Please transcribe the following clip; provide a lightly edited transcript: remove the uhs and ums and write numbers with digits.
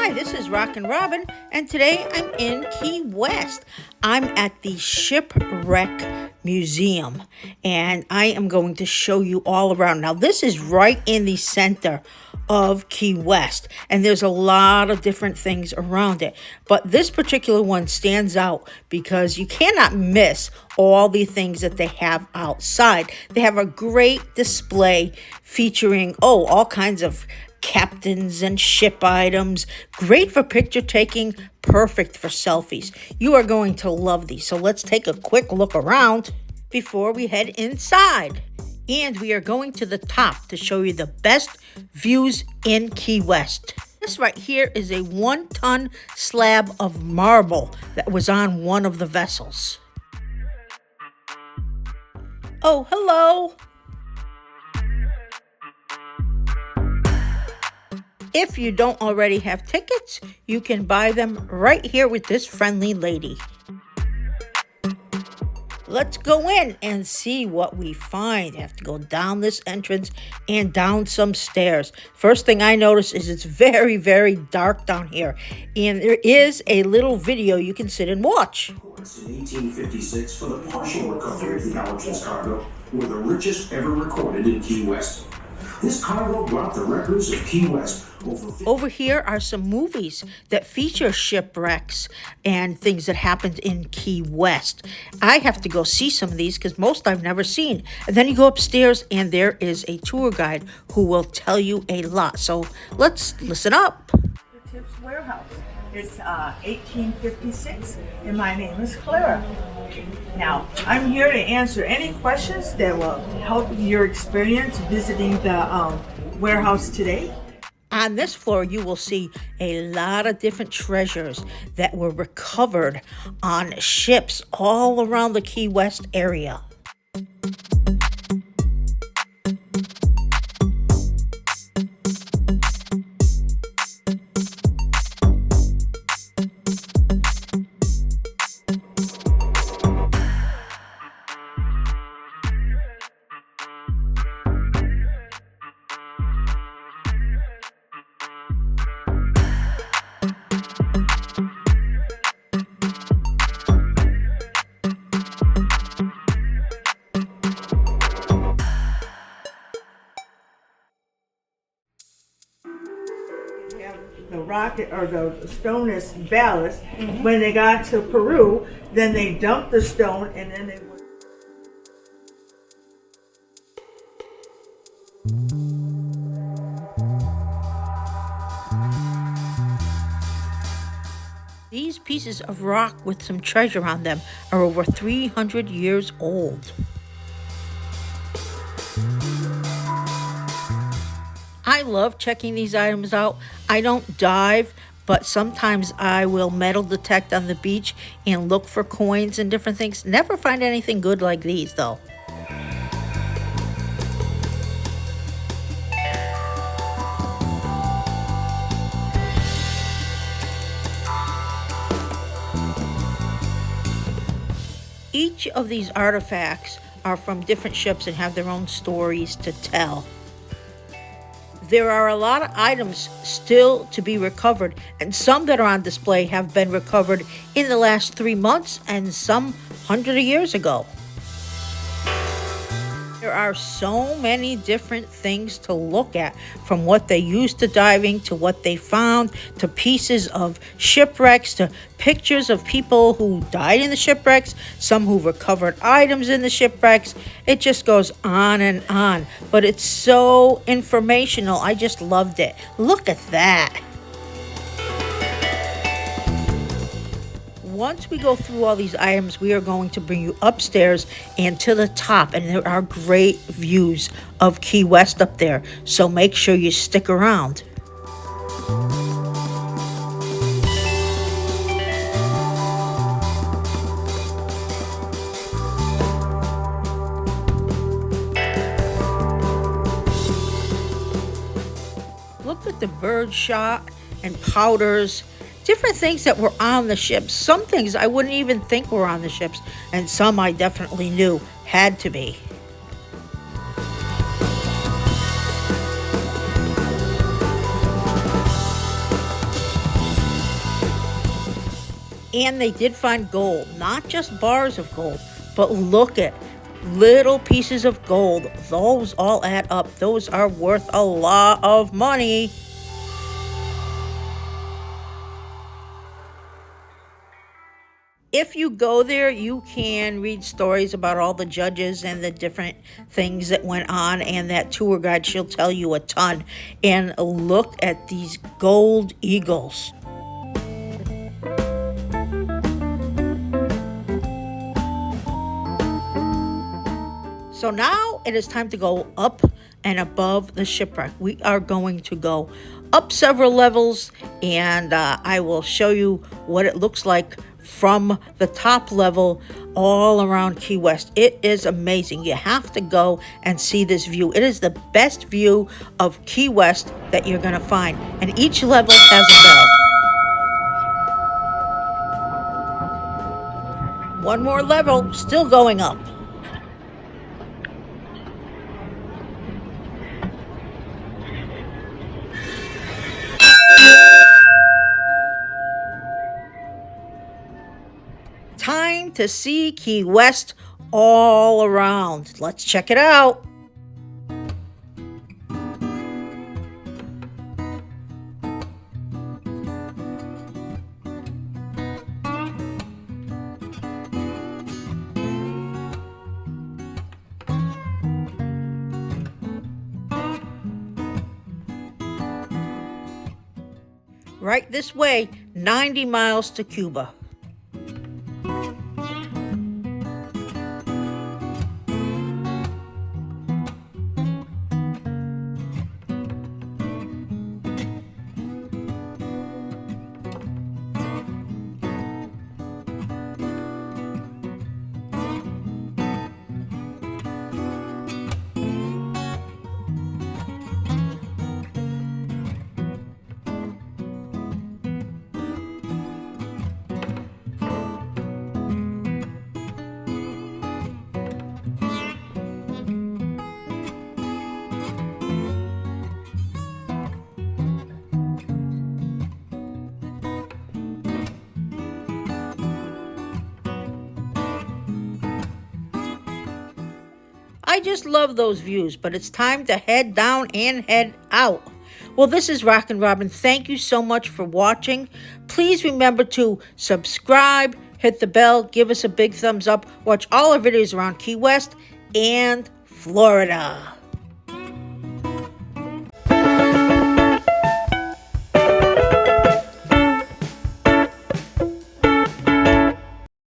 Hi, this is RockinRobin, and today I'm in Key West. I'm at the Shipwreck Museum, and I am going to show you all around. Now, this is right in the center of Key West, and there's a lot of different things around it. But this particular one stands out because you cannot miss all the things that they have outside. They have a great display featuring, all kinds of captains and ship items. Great for picture taking, perfect for selfies. You are going to love these. So let's take a quick look around before we head inside. And we are going to the top to show you the best views in Key West. This right here is a 1-ton slab of marble that was on one of the vessels. Oh, hello. If you don't already have tickets, you can buy them right here with this friendly lady. Let's go in and see what we find. I have to go down this entrance and down some stairs. First thing I notice is it's very, very dark down here. And there is a little video you can sit and watch. In 1856, for the partial recovery of the Allergens cargo, were the richest ever recorded in Key West. This cargo brought the records of Key West over here are some movies that feature shipwrecks and things that happened in Key West. I have to go see some of these because most I've never seen. And then you go upstairs and there is a tour guide who will tell you a lot. So let's listen up. Roadtrips warehouse. It's 1856, and my name is Clara. Now, I'm here to answer any questions that will help your experience visiting the warehouse today. On this floor, you will see a lot of different treasures that were recovered on ships all around the Key West area. The rocket or the stone is ballast. When they got to Peru, then they dumped the stone and then they would. These pieces of rock with some treasure on them are over 300 years old. I love checking these items out. I don't dive, but sometimes I will metal detect on the beach and look for coins and different things. Never find anything good like these, though. Each of these artifacts are from different ships and have their own stories to tell. There are a lot of items still to be recovered, and some that are on display have been recovered in the last 3 months and some hundreds of years ago. There are so many different things to look at, from what they used to diving to what they found to pieces of shipwrecks to pictures of people who died in the shipwrecks, some who recovered items in the shipwrecks. It just goes on and on, but it's so informational. I just loved it. Look at that. Once we go through all these items, we are going to bring you upstairs and to the top, and there are great views of Key West up there, so make sure you stick around. Look at the bird shot and powders. Different things that were on the ships. Some things I wouldn't even think were on the ships, and some I definitely knew had to be. And they did find gold, not just bars of gold, but look at little pieces of gold. Those all add up. Those are worth a lot of money. If you go there, you can read stories about all the judges and the different things that went on, and that tour guide, she'll tell you a ton. And look at these gold eagles. So now it is time to go up and above the shipwreck. We are going to go up several levels, and I will show you what it looks like from the top level all around Key West. It is amazing. You have to go and see this view. It is the best view of Key West that you're going to find, and each level has a bell. One more level, still going up. Time to see Key West all around. Let's check it out. Right this way, 90 miles to Cuba. I just love those views, but it's time to head down and head out. Well, this is RockinRobin. Thank you so much for watching. Please remember to subscribe, hit the bell, give us a big thumbs up, watch all our videos around Key West and Florida.